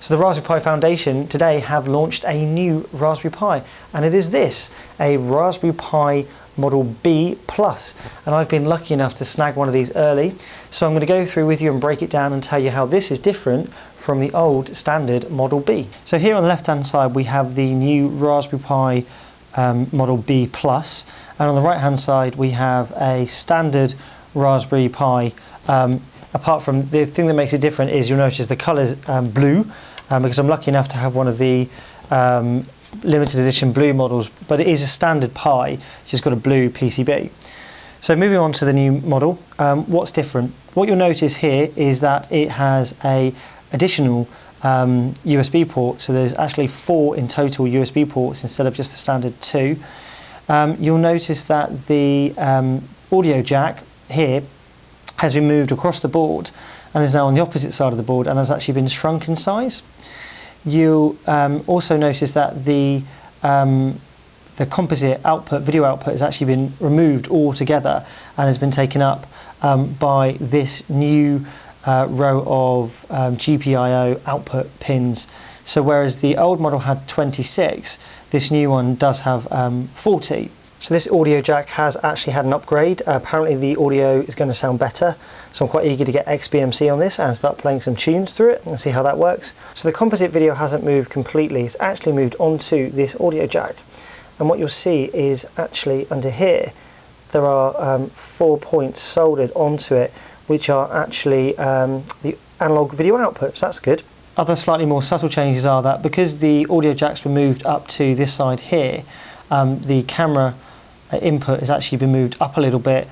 So the Raspberry Pi Foundation today have launched a new Raspberry Pi, and it is this, a Raspberry Pi Model B Plus. And I've been lucky enough to snag one of these early, so I'm going to go through with you and break it down and tell you how this is different from the old standard Model B. So here on the left hand side we have the new Raspberry Pi Model B Plus, and on the right hand side we have a standard Raspberry Pi. Apart from the thing that makes it different is you'll notice the colour's blue, because I'm lucky enough to have one of the limited edition blue models, but it is a standard Pi, it's just got a blue PCB. So moving on to the new model, what's different? What you'll notice here is that it has a additional USB port, so there's actually 4 in total USB ports instead of just the standard 2. You'll notice that the audio jack here has been moved across the board and is now on the opposite side of the board and has actually been shrunk in size. You'll also notice that the composite output, video output, has actually been removed altogether and has been taken up by this new row of GPIO output pins. So whereas the old model had 26, this new one does have 40. So this audio jack has actually had an upgrade. Apparently the audio is going to sound better, so I'm quite eager to get XBMC on this and start playing some tunes through it and see how that works. So the composite video hasn't moved completely, it's actually moved onto this audio jack, and what you'll see is actually under here there are 4 points soldered onto it which are actually the analog video outputs. That's good. Other slightly more subtle changes are that because the audio jack's been moved up to this side here, the camera input has actually been moved up a little bit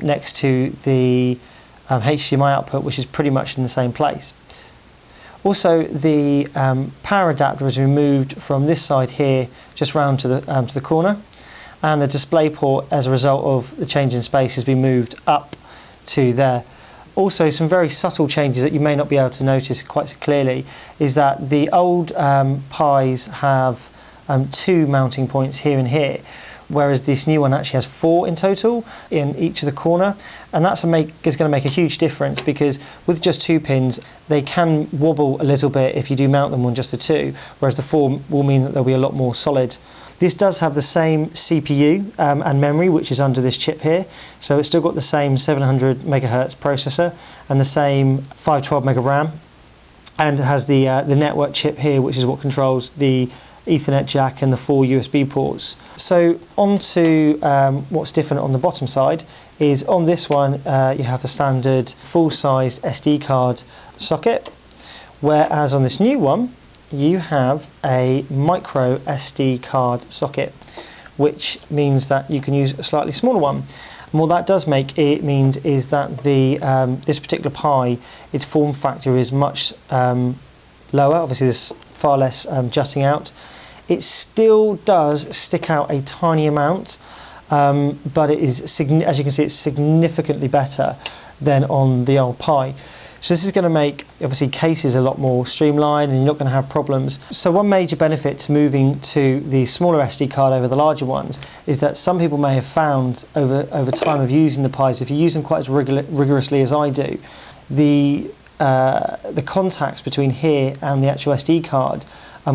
next to the HDMI output, which is pretty much in the same place. Also, the power adapter has been moved from this side here just round to the corner, and the display port, as a result of the change in space, has been moved up to there. Also, some very subtle changes that you may not be able to notice quite so clearly is that the old Pis have 2 mounting points here and here, whereas this new one actually has 4 in total in each of the corner, and that's going to make a huge difference, because with just 2 pins they can wobble a little bit if you do mount them on just the 2, whereas the 4 will mean that they'll be a lot more solid. This does have the same CPU and memory, which is under this chip here, so it's still got the same 700 megahertz processor and the same 512 meg of RAM, and it has the network chip here, which is what controls the Ethernet jack and the 4 USB ports. So on to what's different on the bottom side is on this one you have the standard full-sized SD card socket, whereas on this new one you have a micro SD card socket, which means that you can use a slightly smaller one. And what that does means is that the this particular Pi, its form factor is much lower. Obviously there's far less jutting out. It still does stick out a tiny amount, but it is, as you can see, it's significantly better than on the old Pi. So this is going to make, obviously, cases a lot more streamlined and you're not going to have problems. So one major benefit to moving to the smaller SD card over the larger ones is that some people may have found over time of using the Pis, if you use them quite as rigorously as I do, the contacts between here and the actual SD card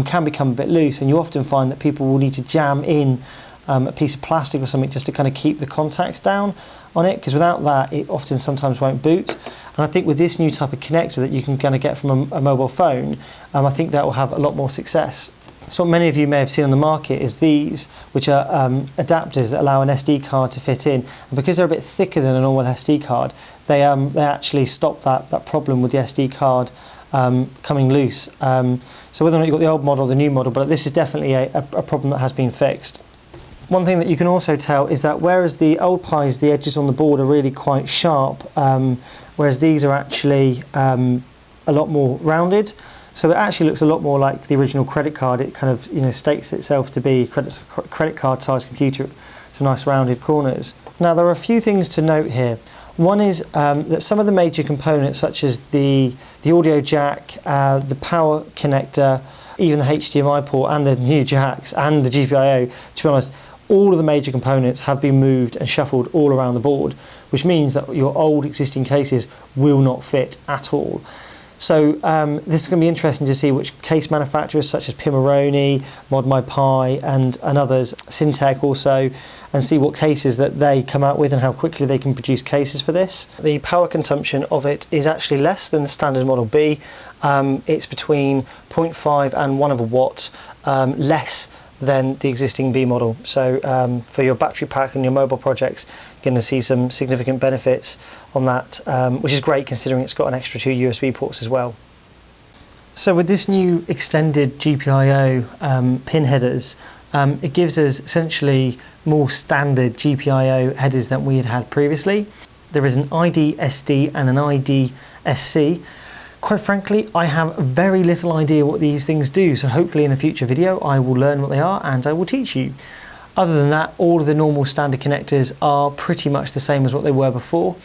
can become a bit loose, and you often find that people will need to jam in a piece of plastic or something just to kind of keep the contacts down on it, because without that it often sometimes won't boot. And I think with this new type of connector that you can kind of get from a mobile phone, I think that will have a lot more success. So what many of you may have seen on the market is these, which are adapters that allow an SD card to fit in, and because they're a bit thicker than a normal SD card, they actually stop that problem with the SD card coming loose. So whether or not you've got the old model or the new model, but this is definitely a problem that has been fixed. One thing that you can also tell is that whereas the old Pis, the edges on the board are really quite sharp, whereas these are actually a lot more rounded. So it actually looks a lot more like the original credit card. It kind of states itself to be credit card size computer, some nice rounded corners. Now there are a few things to note here. One is that some of the major components, such as the audio jack, the power connector, even the HDMI port and the new jacks and the GPIO, to be honest, all of the major components have been moved and shuffled all around the board, which means that your old existing cases will not fit at all. So this is going to be interesting to see which case manufacturers such as Pimoroni, ModMyPie and others, Syntec also, and see what cases that they come out with and how quickly they can produce cases for this. The power consumption of it is actually less than the standard Model B. It's between 0.5 and 1 of a watt less than the existing B model. So for your battery pack and your mobile projects, you're going to see some significant benefits on that, which is great considering it's got an extra 2 USB ports as well. So with this new extended GPIO pin headers, it gives us essentially more standard GPIO headers than we had previously. There is an ID SD and an ID SC. Quite frankly, I have very little idea what these things do, so hopefully in a future video I will learn what they are and I will teach you. Other than that, all of the normal standard connectors are pretty much the same as what they were before.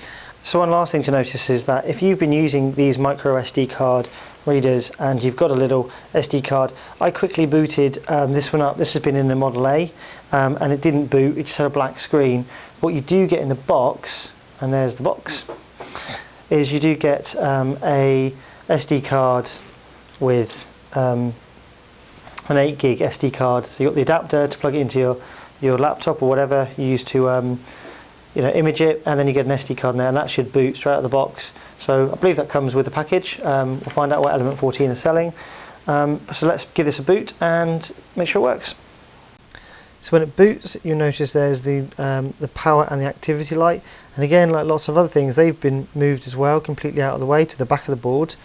So one last thing to notice is that if you've been using these micro SD card readers and you've got a little SD card, I quickly booted this one up. This has been in the Model A and it didn't boot, it just had a black screen. What you do get in the box, and there's the box, is you do get a SD card with an 8 gig SD card. So you've got the adapter to plug it into your laptop or whatever you use to image it, and then you get an SD card in there, and that should boot straight out of the box. So I believe that comes with the package. We'll find out what Element 14 are selling. So let's give this a boot and make sure it works. So when it boots, you'll notice there's the power and the activity light, and again, like lots of other things, they've been moved as well, completely out of the way to the back of the board.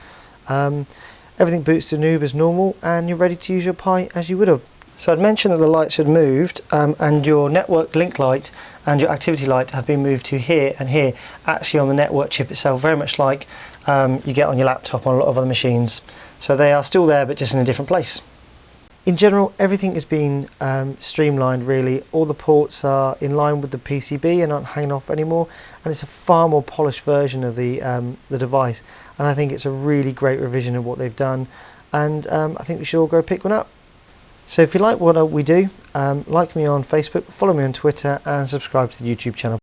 Everything boots to noob as normal, and you're ready to use your Pi as you would have. So I'd mentioned that the lights had moved, and your network link light and your activity light have been moved to here and here, actually on the network chip itself, very much like you get on your laptop on a lot of other machines. So they are still there, but just in a different place. In general, everything is being streamlined really. All the ports are in line with the PCB and aren't hanging off anymore, and it's a far more polished version of the device, and I think it's a really great revision of what they've done, and I think we should all go pick one up. So if you like what we do, like me on Facebook, follow me on Twitter and subscribe to the YouTube channel.